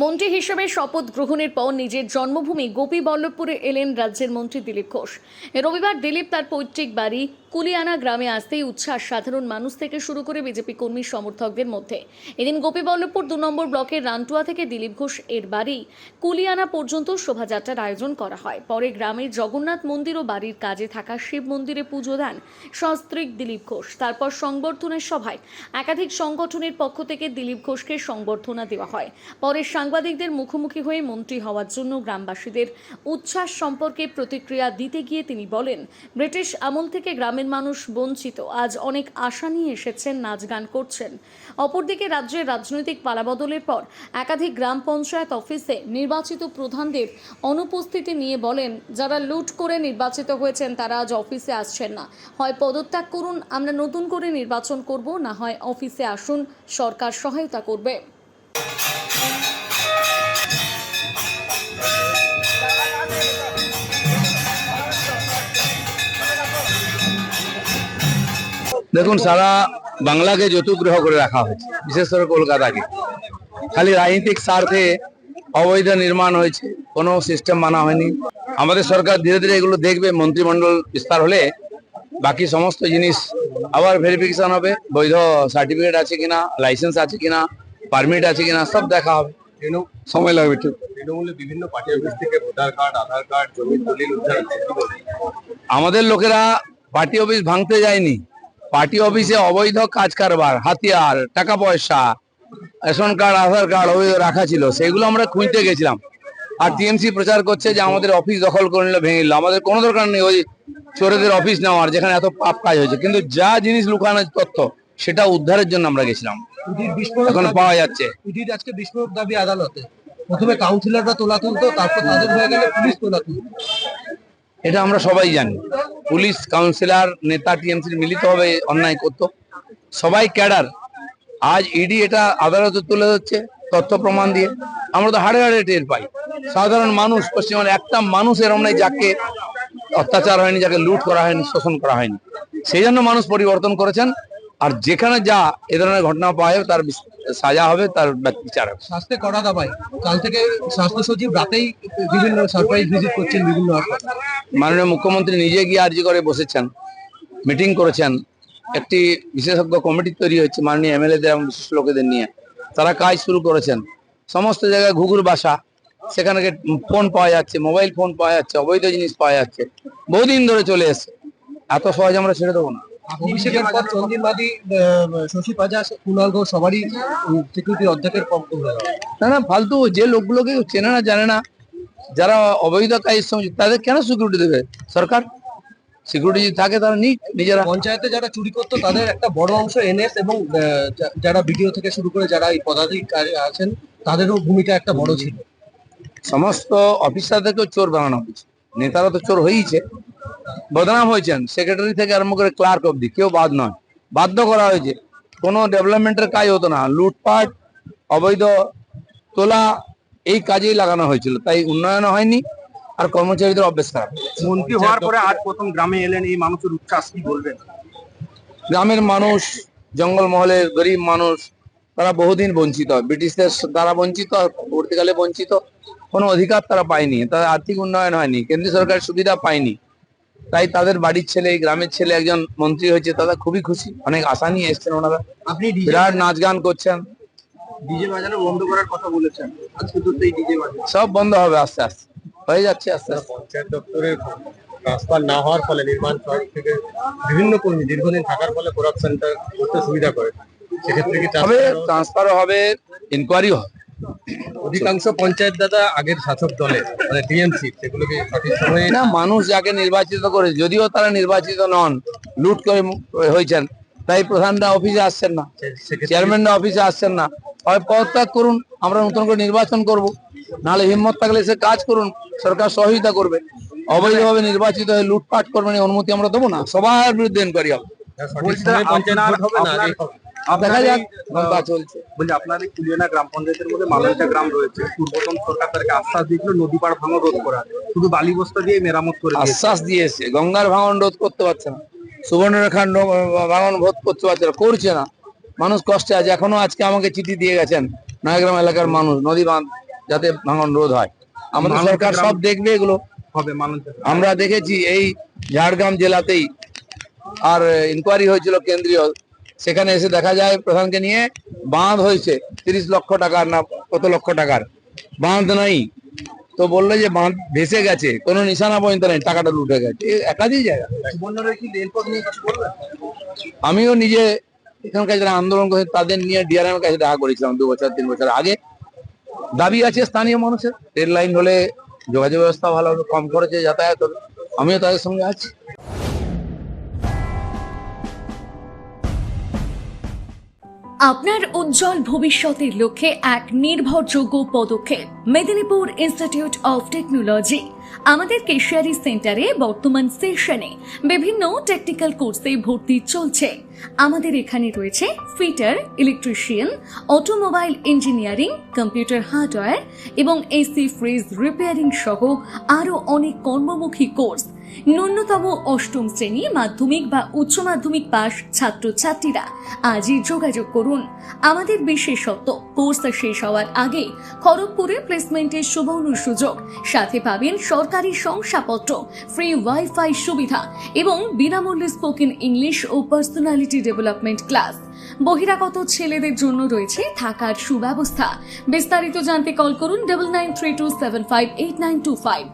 মন্ত্রী হিসেবে শপথ গ্রহণের পর নিজের জন্মভূমি গোপীবল্লভপুরে এলেন রাজ্যের মন্ত্রী দিলীপ ঘোষ। রবিবার দিলীপ তার পৈতৃক বাড়ি কুলিয়ানা গ্রামে আসতেই উচ্ছ্বাস সাধারণ মানুষ থেকে শুরু করে বিজেপি কর্মী সমর্থকদের মধ্যে। এদিন গোপীবল্লভপুর 2 নম্বর ব্লকের রানটুয়া থেকে দিলীপ ঘোষ এর বাড়ি কুলিয়ানা পর্যন্ত শোভাযাত্রার আয়োজন করা হয়। পরে গ্রামের জগন্নাথ মন্দির ও বাড়ির কাজে থাকা শিব মন্দিরে পুজো দেন সস্ত্রীক দিলীপ ঘোষ। তারপর সংবর্ধনের সভায় একাধিক সংগঠনের পক্ষ থেকে দিলীপ ঘোষকে সংবর্ধনা দেওয়া হয়। পরে সাংবাদিকদের মুখোমুখি হয়ে মন্ত্রী হওয়ার জন্য গ্রামবাসীদের উচ্ছ্বাস সম্পর্কে প্রতিক্রিয়া দিতে গিয়ে তিনি বলেন, ব্রিটিশ আমল থেকে গ্রামের মানুষ বঞ্চিত, আজ অনেক আশা নিয়ে এসেছেন, নাচ গান করছেন। অপরদিকে রাজ্যের রাজনৈতিক পালাবদলের পর একাধিক গ্রাম পঞ্চায়েত অফিসে নির্বাচিত প্রধানদের অনুপস্থিতি নিয়ে বলেন, যারা লুট করে নির্বাচিত হয়েছেন তারা আজ অফিসে আসছেন না। হয় পদত্যাগ করুন, আমরা নতুন করে নির্বাচন করব, না হয় অফিসে আসুন, সরকার সহায়তা করবে। দেখুন, সারা বাংলাকে যৌতুগ্রহ করে রাখা হয়েছে, বিশেষ করে কলকাতাকে। খালি রাজনৈতিক স্বার্থে অবৈধ নির্মাণ হয়েছে, কোনো সিস্টেম মানা হয়নি। আমাদের সরকার ধীরে ধীরে এগুলো দেখবে, মন্ত্রিমণ্ডল বিস্তার হলে বাকি সমস্ত জিনিস আবার ভেরিফিকেশন হবে, বৈধ সার্টিফিকেট আছে কিনা, লাইসেন্স আছে কিনা, পারমিট আছে কিনা, সব দেখা হবে। সময় লাগবে। ঠিক, তৃণমূলে বিভিন্ন পার্টি অফিস থেকে ভোটার কার্ড, আধার কার্ড, জমির দলিল উদ্ধার হচ্ছে। আমাদের লোকেরা পার্টি অফিস ভাঙতে যায়নি, পার্টি অফিসে অবৈধ কাজ কারবার, হাতিয়ার, টাকা পয়সা, রেশন কার্ড, আধার কার্ড অবৈধ রাখা ছিল, সেগুলো আমরা খুঁজতে গেছিলাম। আর টিএমসি প্রচার করছে যে আমাদের অফিস দখল করে নিল, ভেঙে নিল। আমাদের কোনো দরকার নেই ওই চোরেদের অফিস নেওয়ার, যেখানে এত পাপ কাজ হয়েছে। কিন্তু যা জিনিস লুকানো তথ্য, সেটা উদ্ধারের জন্য আমরা গেছিলাম, এখন পাওয়া যাচ্ছে। ইডির আজকে বিস্ফোরক দাবি আদালতে, প্রথমে কাউন্সিলররা তোলা তুলতো, তারপর তাদের হয়ে গেলে পুলিশ তোলা তুলতো। এটা আমরা সবাই জানি, পুলিশ, কাউন্সিলর, নেতা টিএমসি মিলিত হবে অন্যায় করতো, সবাই ক্যাডার। আজ ইডি এটা আদালতে তুলে দিচ্ছে তথ্য প্রমাণ দিয়ে। আমরা তো হাড়ে হাড়ে টের পাই। সাধারণ মানুষ, পশ্চিমবঙ্গের একটা মানুষ এরম নাই যাকে অত্যাচার হয়নি, যাকে লুট করা হয়নি, শোষণ করা হয়নি। সেই জন্য মানুষ পরিবর্তন করেছেন। আর যেখানে যা এ ধরনের ঘটনা পাওয়া যাবে, তার সাজা হবে, তার বিচার হবে। স্বাস্থ্যে কড়া দাবাই, কাল থেকে স্বাস্থ্য সচিব রাতেই বিভিন্ন সারপ্রাইজ ভিজিট করছেন বিভিন্ন হাসপাতালে। মাননীয় মুখ্যমন্ত্রী নিজে গিয়ে আর্জি করে বসেছেন, মিটিং করেছেন, একটি বিশেষজ্ঞ কমিটি তৈরি হয়েছে মাননীয় এমএলএদের এবং বিশিষ্ট লোকেদের নিয়ে। তারা কাজ শুরু করেছেন। সমস্ত জায়গায় ঘুঘুর বাসা, সেখানে ফোন পাওয়া যাচ্ছে, মোবাইল ফোন পাওয়া যাচ্ছে, অবৈধ জিনিস পাওয়া যাচ্ছে, বহুদিন ধরে চলে এসছে। এত সহজ আমরা ছেড়ে দেবো না। অভিষেকের পর চন্দিরবাদী, শশী পাজা, কুণাল ঘোষ সবারই সিকিউরিটি অর্ধেকের কম করে দেওয়া। না, ফালতু যে লোকগুলোকে চেনে না, জানে না, যারা অবৈধ কাজের সঙ্গে, তাদের কেন সিকিউরিটি দেবে সরকার? সিকিউরিটি যদি থাকে তারা নিজেরা। পঞ্চায়েতে যারা চুরি করতো তাদের একটা বড় অংশ এনএস এবং যারা বিডিও থেকে শুরু করে যারা এই পদাধিকারী আছেন তাদেরও ভূমিকা একটা বড় ছিল। সমস্ত অফিসারদেরকেও চোর বানানো হয়েছে, নেতারা তো চোর হয়েইছে, বদনাম হয়েছেন। সেক্রেটারি থেকে আরম্ভ করে ক্লার্ক অব্দি কেউ বাদ নয়, বাধ্য করা হয়েছে। কোনো ডেভেলপমেন্টের কাজ হতো না, লুটপাট, অবৈধ তোলা, এই কাজেই লাগানো হয়েছিল। তাই উন্নয়ন হয়নি, আর কর্মচারীদের অভ্যেস খারাপ। মন্ত্রী হওয়ার পরে আজ প্রথম গ্রামে এলেন, এই মানুষের উচ্ছ্বাস কি বলবেন? গ্রামের মানুষ, জঙ্গলমহলের গরিব মানুষ, তারা বহুদিন বঞ্চিত, ব্রিটিশদের দ্বারা বঞ্চিত, পরবর্তীকালে বঞ্চিত। কোনো অধিকার তারা পায়নি, তাদের আর্থিক উন্নয়ন হয়নি, কেন্দ্রীয় সরকারের সুবিধা পায়নি। তাই তাদের বাড়ির ছেলে, এই গ্রামের ছেলে একজন মন্ত্রী হয়েছে, তারা খুবই খুশি, অনেক আশা নিয়ে এসছেন ওনারা। আপনি বিরাট নাচ গান করছেন। ডিজে বাজানো বন্ধ করার কথা বলেছেন, আজকে তো এই ডিজে বাজানো সব বন্ধ হবে আস্তে আস্তে, হয়ে যাচ্ছে আস্তে আস্তে। পঞ্চায়েত দপ্তরে ট্রান্সফার না হওয়ার ফলে নির্মাণ সড়ক থেকে বিভিন্ন কর্মী দীর্ঘদিন থাকার ফলে করাপশনটা করতে সুবিধা করে, সেক্ষেত্রে কি হবে, ট্রান্সফারও হবে, ইনকোয়ারিও হবে। অধিকাংশ পঞ্চায়েত দাদা আগের শাসক দলের, মানে টিএমসি, সেগুলোকে সঠিক সময়ে না, মানুষ যাকে নির্বাচিত করে, যদিও তারা নির্বাচিত নন, লুট করে হয়েছেন, তাই প্রধানরা অফিসে আসছেন না, চেয়ারম্যানরা অফিসে আসছেন না। হয় পদত্যাগ করুন, আমরা নতুন করে নির্বাচন করব, নাহলে হিম্মত থাকলে সে কাজ করুন, সরকার সহযোগিতা করবে। অবৈধভাবে নির্বাচিত হয়ে লুটপাট করবেন, এই অনুমতি আমরা দেবো না। সবার বিরুদ্ধে ইনকোয়ারি হবে, দেখা যাক, চলছে। বলছি, আপনার এই কুলিয়ানা গ্রাম পঞ্চায়েতের মধ্যে মালঞ্চা গ্রাম রয়েছে, পূর্বতন সরকার তাদেরকে আশ্বাস দিয়েছিল নদী পাড় ভাঙন রোধ করা, শুধু বালি বস্তা দিয়ে মেরামত করে আশ্বাস দিয়েছে। গঙ্গার ভাঙন রোধ করতে পারছে না, সুবর্ণরেখার ভাঙন রোধ করতে পারছে না, করছে না। মানুষ কষ্টে আছে এখনো। আজকে আমাকে চিঠি দিয়ে গেছেন নয়াগ্রাম এলাকার মানুষ, নদী বাঁধ যাতে ভাঙন রোধ হয়। আমাদের সরকার সব দেখবে এগুলো হবে মানুষ আমরা দেখেছি এই ঝাড়গ্রাম জেলাতেই আর ইনকোয়ারি হয়েছিল কেন্দ্রীয়, সেখানে এসে দেখা যায় প্রধানকে নিয়ে বাঁধ হয়েছে 30 লক্ষ টাকার না কত লক্ষ টাকার, বাঁধ নাই। তো বললো যে বাঁধ ভেসে গেছে, কোনো নিশানা পর্যন্ত নেই, টাকাটা লুটে গেছে। একাধিক জায়গা। আমিও নিজে এখানকার যারা আন্দোলন করে তাদের নিয়ে ডিআরএম এর কাছে দেখা করেছিলাম 2 বছর 3 বছর আগে। দাবি আছে স্থানীয় মানুষের, রেল লাইন হলে যোগাযোগ ব্যবস্থা ভালো হবে, কম খরচে যাতায়াত হবে, আমিও তাদের সঙ্গে আছি। আপনার উজ্জ্বল ভবিষ্যতের লক্ষ্যে এক নির্ভরযোগ্য পদক্ষেপ মেদিনীপুর ইনস্টিটিউট অফ টেকনোলজি। আমাদের কেশিয়ারি সেন্টারে বর্তমান সেশনে বিভিন্ন টেকনিক্যাল কোর্সে ভর্তি চলছে। আমাদের এখানে রয়েছে fitter, electrician, automobile engineering, computer hardware এবং এসি ফ্রিজ রিপেয়ারিং সহ আরও অনেক কর্মমুখী কোর্স। ন্যূনতম অষ্টম শ্রেণী, মাধ্যমিক বা উচ্চ মাধ্যমিক পাস ছাত্রছাত্রীরা আজই যোগাযোগ করুন। আমাদের বিশেষত্ব, কোর্স শেষ হওয়ার আগে খড়গপুরে প্লেসমেন্টের সুবর্ণ সুযোগ, সাথে পাবেন সরকারি শংসাপত্র, ফ্রি ওয়াইফাই সুবিধা এবং বিনামূল্যে স্পোকেন ইংলিশ ও পার্সোনালিটি ডেভেলপমেন্ট ক্লাস। বহিরাগত ছেলেদের জন্য রয়েছে থাকার সুব্যবস্থা। বিস্তারিত জানতে কল করুন 9932758925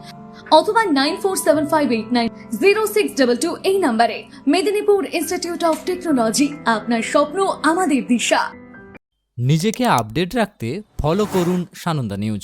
অথবা 9475890622 এই নম্বরে। মেদিনীপুর ইনস্টিটিউট অফ টেকনোলজি, আপনার স্বপ্ন আমাদের দিশা। নিজেকে আপডেট রাখতে ফলো করুন সানন্দা নিউজ।